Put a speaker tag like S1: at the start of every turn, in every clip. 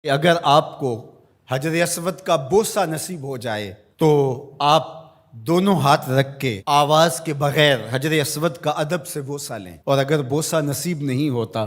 S1: کہ اگر آپ کو حجر اسود کا بوسہ نصیب ہو جائے تو آپ دونوں ہاتھ رکھ کے آواز کے بغیر حجر اسود کا ادب سے بوسہ لیں، اور اگر بوسہ نصیب نہیں ہوتا،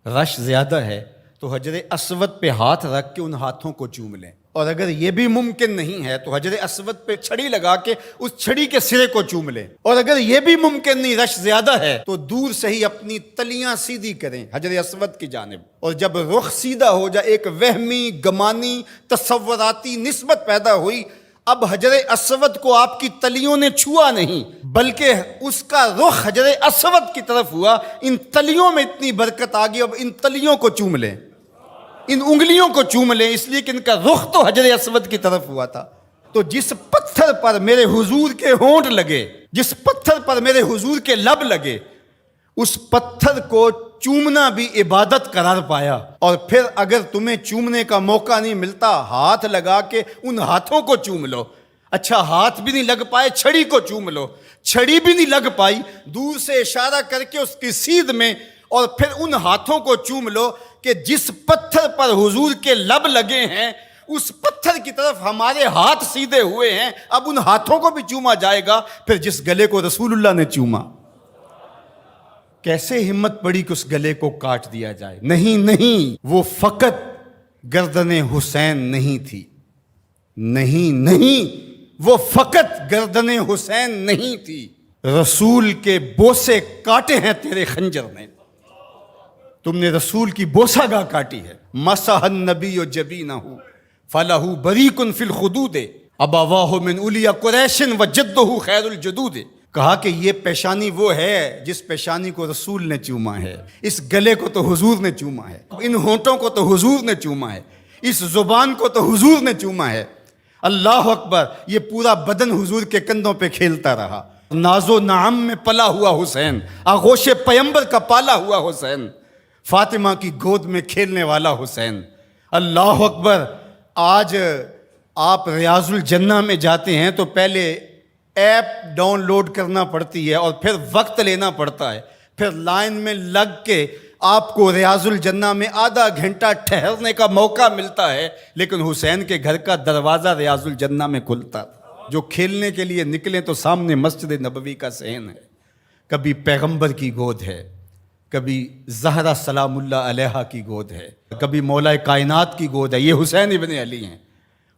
S1: رش زیادہ ہے، تو حجر اسود پہ ہاتھ رکھ کے ان ہاتھوں کو چوم لیں، اور اگر یہ بھی ممکن نہیں ہے تو حجر اسود پہ چھڑی لگا کے اس چھڑی کے سرے کو چوم لیں، اور اگر یہ بھی ممکن نہیں، رش زیادہ ہے، تو دور سے ہی اپنی تلیاں سیدھی کریں حجر اسود کی جانب، اور جب رخ سیدھا ہو جائے، ایک وہمی گمانی تصوراتی نسبت پیدا ہوئی، اب حجر اسود کو آپ کی تلیوں نے چھوا نہیں بلکہ اس کا رخ حجر اسود کی طرف ہوا، ان تلیوں میں اتنی برکت آ گئی، اب ان تلیوں کو چوم لیں، ان انگلیوں کو چوم لیں، اس لیے کہ ان کا رخ تو حجر اسود کی طرف ہوا تھا۔ تو جس پتھر پر میرے حضور کے ہونٹ لگے، جس پتھر پر میرے حضور کے لب لگے، اس پتھر کو چومنا بھی عبادت قرار پایا، اور پھر اگر تمہیں چومنے کا موقع نہیں ملتا، ہاتھ لگا کے ان ہاتھوں کو چوم لو۔ اچھا ہاتھ بھی نہیں لگ پائے، چھڑی کو چوم لو، چھڑی بھی نہیں لگ پائی، دور سے اشارہ کر کے اس کی سیدھ میں، اور پھر ان ہاتھوں کو چوم لو کہ جس پتھر پر حضور کے لب لگے ہیں اس پتھر کی طرف ہمارے ہاتھ سیدھے ہوئے ہیں، اب ان ہاتھوں کو بھی چوما جائے گا۔ پھر جس گلے کو رسول اللہ نے چوما، کیسے ہمت پڑی کہ اس گلے کو کاٹ دیا جائے؟ نہیں، وہ فقط گردن حسین نہیں تھی، نہیں، وہ فقط گردن حسین نہیں تھی، رسول کے بوسے کاٹے ہیں تیرے خنجر نے، تم نے رسول کی بوسہ گاہ کاٹی ہے۔ مسح النبی جبینہ فلہ بریق فی الخدود ابواہ من اولی قریش وجدہ خیر الجدود۔ کہا کہ یہ پیشانی وہ ہے جس پیشانی کو رسول نے چوما ہے، اس گلے کو تو حضور نے چوما ہے، ان ہونٹوں کو تو حضور نے چوما ہے، اس زبان کو تو حضور نے چوما ہے۔ اللہ اکبر! یہ پورا بدن حضور کے کندھوں پہ کھیلتا رہا، ناز و نعم میں پلا ہوا حسین، آغوش پیمبر کا پالا ہوا حسین، فاطمہ کی گود میں کھیلنے والا حسین۔ اللہ اکبر! آج آپ ریاض الجنہ میں جاتے ہیں تو پہلے ایپ ڈاؤن لوڈ کرنا پڑتی ہے، اور پھر وقت لینا پڑتا ہے، پھر لائن میں لگ کے آپ کو ریاض الجنہ میں آدھا گھنٹہ ٹھہرنے کا موقع ملتا ہے، لیکن حسین کے گھر کا دروازہ ریاض الجنہ میں کھلتا تھا۔ جو کھیلنے کے لیے نکلیں تو سامنے مسجد نبوی کا صحن ہے، کبھی پیغمبر کی گود ہے، کبھی زہرا سلام اللہ علیہا کی گود ہے، کبھی مولا کائنات کی گود ہے، یہ حسین ابن علی ہیں۔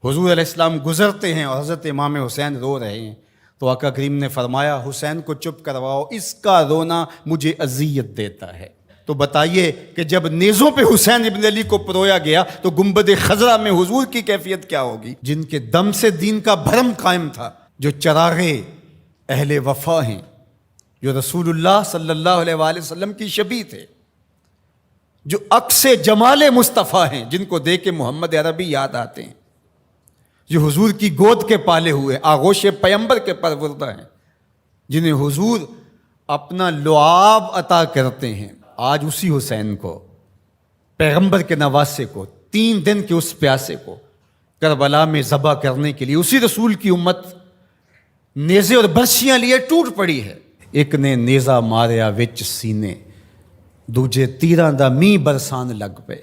S1: حضور علیہ السلام گزرتے ہیں اور حضرت امام حسین رو رہے ہیں، تو آقا کریم نے فرمایا حسین کو چپ کرواؤ، اس کا رونا مجھے اذیت دیتا ہے۔ تو بتائیے کہ جب نیزوں پہ حسین ابن علی کو پرویا گیا تو گنبد خضرا میں حضور کی کیفیت کیا ہوگی؟ جن کے دم سے دین کا بھرم قائم تھا، جو چراغے اہل وفا ہیں، جو رسول اللہ صلی اللہ علیہ وآلہ وسلم کی شبیہ تھے، جو عکس جمال مصطفیٰ ہیں، جن کو دیکھ کے محمد عربی یاد آتے ہیں، جو حضور کی گود کے پالے ہوئے، آغوش پیمبر کے پروردہ ہیں، جنہیں حضور اپنا لعاب عطا کرتے ہیں۔ آج اسی حسین کو، پیغمبر کے نواسے کو، 3 دن کے اس پیاسے کو کربلا میں ذبح کرنے کے لیے اسی رسول کی امت نیزے اور برچیاں لیے ٹوٹ پڑی ہے۔ ایک نے نیزہ ماریا وچ سینے، دوجے تیراں دا می برسان لگ پے،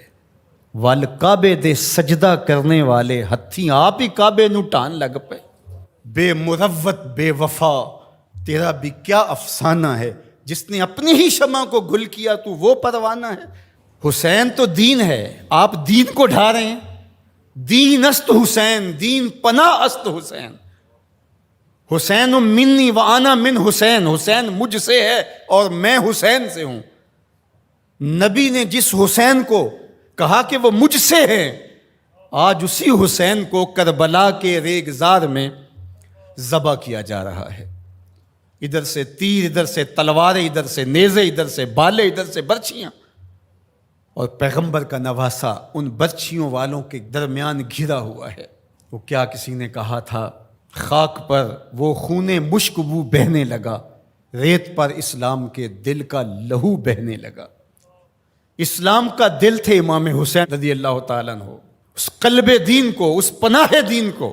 S1: ول کعبے دے سجدہ کرنے والے ہتھی آپ ہی کعبے نو ٹان لگ پے۔ بے مروت بے وفا تیرا بھی کیا افسانہ ہے، جس نے اپنی ہی شمع کو گل کیا تو وہ پروانہ ہے۔ حسین تو دین ہے، آپ دین کو ڈھا رہے ہیں۔ دین است حسین، دین پناہ است حسین، حسین منی و انا من حسین، حسین مجھ سے ہے اور میں حسین سے ہوں۔ نبی نے جس حسین کو کہا کہ وہ مجھ سے ہے، آج اسی حسین کو کربلا کے ریگزار میں ذبح کیا جا رہا ہے۔ ادھر سے تیر، ادھر سے تلواریں، ادھر سے نیزے، ادھر سے بالے، ادھر سے برچیاں، اور پیغمبر کا نواسا ان برچیوں والوں کے درمیان گھرا ہوا ہے۔ وہ کیا کسی نے کہا تھا، خاک پر وہ خون مشک بو بہنے لگا، ریت پر اسلام کے دل کا لہو بہنے لگا۔ اسلام کا دل تھے امام حسین رضی اللہ تعالیٰ عنہ، اس قلب دین کو، اس پناہ دین کو،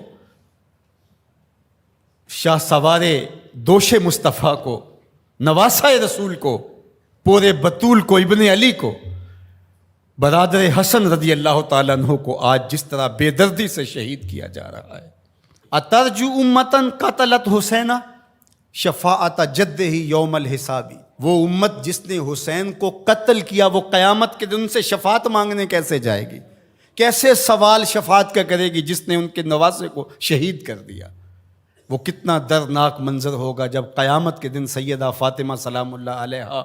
S1: شاہ سوار دوش مصطفیٰ کو، نواسہ رسول کو، پورے بطول کو، ابن علی کو، برادر حسن رضی اللہ تعالیٰ عنہ کو آج جس طرح بے دردی سے شہید کیا جا رہا ہے. اترجو امتن قتلت حسینہ شفاعت جدہ یوم الحسابی. وہ امت جس نے حسین کو قتل کیا وہ قیامت کے دن سے شفاعت مانگنے کیسے جائے گی؟ کیسے سوال شفاعت کا کرے گی جس نے ان کے نواسے کو شہید کر دیا؟ وہ کتنا دردناک منظر ہوگا جب قیامت کے دن سیدہ فاطمہ سلام اللہ علیہا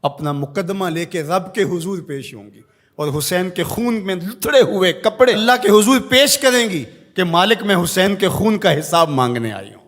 S1: اپنا مقدمہ لے کے رب کے حضور پیش ہوں گی اور حسین کے خون میں لتڑے ہوئے کپڑے اللہ کے حضور پیش کریں گی کہ مالک میں حسین کے خون کا حساب مانگنے آئی ہوں.